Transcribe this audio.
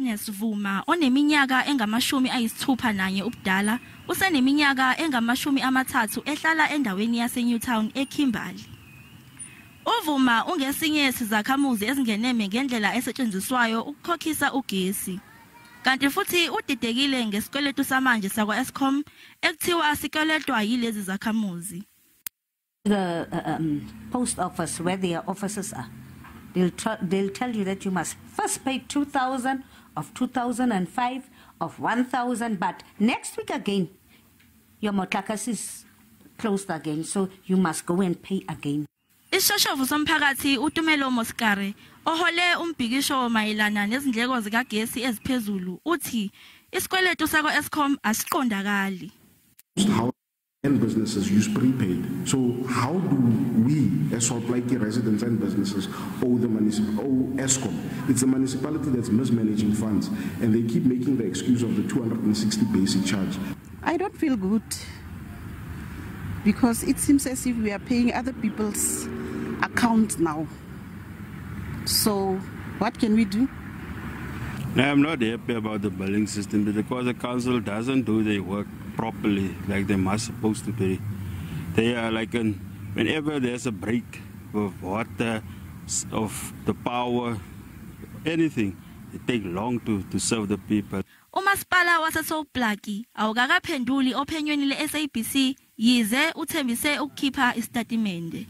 Agnes Vuma oneminyaka engamashumi ubudala useneminyaka engamashumi ehlala endaweni yaseNewtown eKimberley. Uvuma ungesinye sizakhamuzi ezingeneme ngendlela esetshenziswayo ukukhokhisa ugesi. Kanti futhi udidekile ngesikweletu samanje sakwa-ESKOM ekuthiwa sikweletwa yilezi zakhamuzi. The post office where their offices are, they'll tell you that you must first pay 2,000 of 2005 of 1,000, but next week again your motlakasi is closed again, so you must go and pay again. Isishoshovu somphakathi uTumelo Moskare ohole umbhikisho mayelana nezindleko zikagesi eziphezulu uthi isikweletu sakwa-ESKOM asiqondakali. And businesses use prepaid. So how do we, as Salt Lake residents and businesses, owe ESKOM? It's a municipality that's mismanaging funds, and they keep making the excuse of the 260 basic charge. I don't feel good because it seems as if we are paying other people's accounts now. So what can we do? I'm not happy about the billing system because the council doesn't do their work properly like they must supposed to be. They are like whenever there's a break of water, of the power, anything, it takes long to serve the people. Umasipala waseSoplaki awukakaphenduli ophenyweni leSABC yize uthembise ukukhipha isitatimende.